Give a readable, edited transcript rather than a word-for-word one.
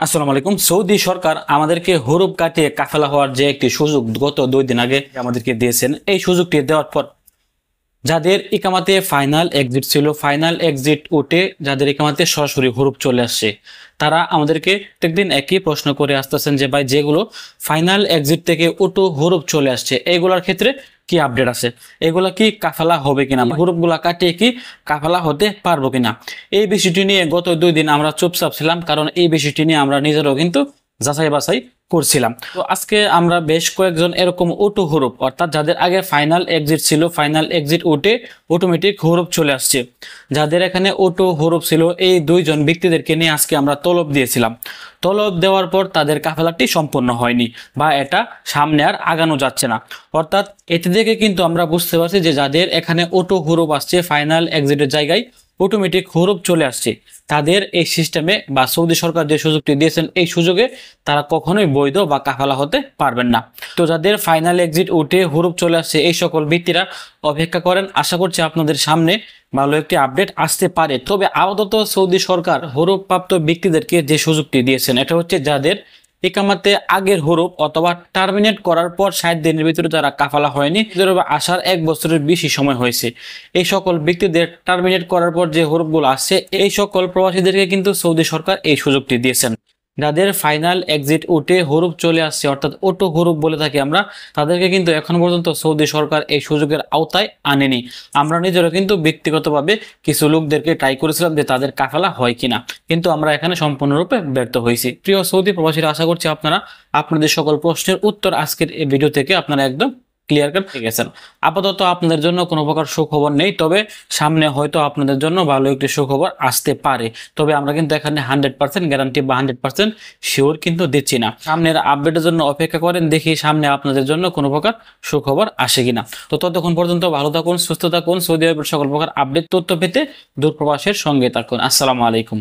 আসসালামু আলাইকুম। সৌদি সরকার আমাদেরকে হরুপ কাটিয়ে কাফেলা হওয়ার যে একটি সুযোগ গত 2 দিন আগে আমাদেরকে দিয়েছেন, এই সুযোগটি দেওয়ার পর যাদের ইকামাতে ফাইনাল এক্সিট ছিল, ফাইনাল এক্সিট উঠে যাদের ইকামাতে সরাসরি হরুপ চলে আসছে, তারা আমাদেরকে প্রত্যেকদিন একই প্রশ্ন করে আসতেছেন যে ভাই, যেগুলো ফাইনাল এক্সিট থেকে অটো হরুপ চলে আসছে এগুলোর ক্ষেত্রে কি আপডেট আছে, এগুলা কি কাফেলা হবে কিনা, হরুপগুলা কাটিয়ে কি কাফেলা হতে পারবো কিনা। এই বিষয়টি নিয়ে গত 2 দিন আমরা চুপচাপ ছিলাম, কারণ এই বিষয়টি নিয়ে আমরা নিজেরাও কিন্তু যাচাই বাছাই করছিলাম। তো আজকে আমরা বেশ কয়েকজন এরকম অটো হরুপ, অর্থাৎ যাদের আগে ফাইনাল এক্সিট ছিল, ফাইনাল এক্সিট উঠে অটোমেটিক হরুপ চলে আসছে, যাদের এখানে অটো হরুপ ছিল, এই 2জন ব্যক্তিদেরকে নিয়ে আজকে আমরা তলব দিয়েছিলাম। তলব দেওয়ার পর তাদের কাফেলাটি সম্পূর্ণ হয়নি বা এটা সামনে আর আগানো যাচ্ছে না। অর্থাৎ এতে দেখে কিন্তু আমরা বুঝতে পারছি যে যাদের এখানে অটো হরুপ আসছে, ফাইনাল এক্সিটের জায়গায় অটোমেটিক হরুপ চলে আসছে, তাদের এই সিস্টেমে বা সৌদি সরকার যে সুযোগটি দিয়েছেন এই সুযোগে তারা কখনোই বৈধ বা কাফেলা হতে পারবেন না। তো যাদের ফাইনাল এক্সিট উঠে হরুপ চলে আসছে এই সকল ব্যক্তিরা অপেক্ষা করেন, আশা করছি আপনাদের সামনে ভালো একটি আপডেট আসতে পারে। তবে আপাতত সৌদি সরকার হরুপ প্রাপ্ত ব্যক্তিদেরকে যে সুযোগটি দিয়েছেন এটা হচ্ছে যাদের ইকামাতে আগের হরুপ অথবা টার্মিনেট করার পর 60 দিনের ভিতরে যারা কাফালা হয়নি, আসার 1 বছরের বেশি সময় হয়েছে, এই সকল ব্যক্তিদের টার্মিনেট করার পর যে হরুপগুলো আসছে এই সকল প্রবাসীদেরকে কিন্তু সৌদি সরকার এই সুযোগটি দিয়েছেন। যাদের ফাইনাল এক্সিট উঠে হরুপ চলে আসছে, অর্থাৎ অটো হরুপ বলে থাকি আমরা, তাদেরকে কিন্তু এখন পর্যন্ত সৌদি সরকার এই সুযোগের আওতায় আনেনি। আমরা নিজেরা কিন্তু ব্যক্তিগতভাবে কিছু লোকদেরকে ট্রাই করেছিলাম যে তাদের কাফেলা হয় কিনা, কিন্তু আমরা এখানে সম্পূর্ণরূপে ব্যর্থ হয়েছি। প্রিয় সৌদি প্রবাসীরা, আশা করছি আপনারা আপনাদের সকল প্রশ্নের উত্তর আজকের এই ভিডিও থেকে আপনারা একদম ক্লিয়ার কাট পেয়ে গেছেন। আপাতত আপনাদের জন্য কোনো প্রকার সুখবর নেই, তবে সামনে হয়তো আপনাদের জন্য ভালো একটি সুখবর আসতে পারে। তবে আমরা কিন্তু এখানে 100% গ্যারান্টি বা 100% শিওর কিন্তু দিচ্ছি না। সামনের আপডেটের জন্য অপেক্ষা করেন, দেখি সামনে আপনাদের জন্য কোনো প্রকার সুখবর আসে কিনা। তো ততক্ষণ পর্যন্ত ভালো থাকুন, সুস্থ থাকুন, সৌদি আরবের সকল প্রকার আপডেট তথ্য পেতে দূরপ্রবাসের সঙ্গে থাকুন। আসসালামু আলাইকুম।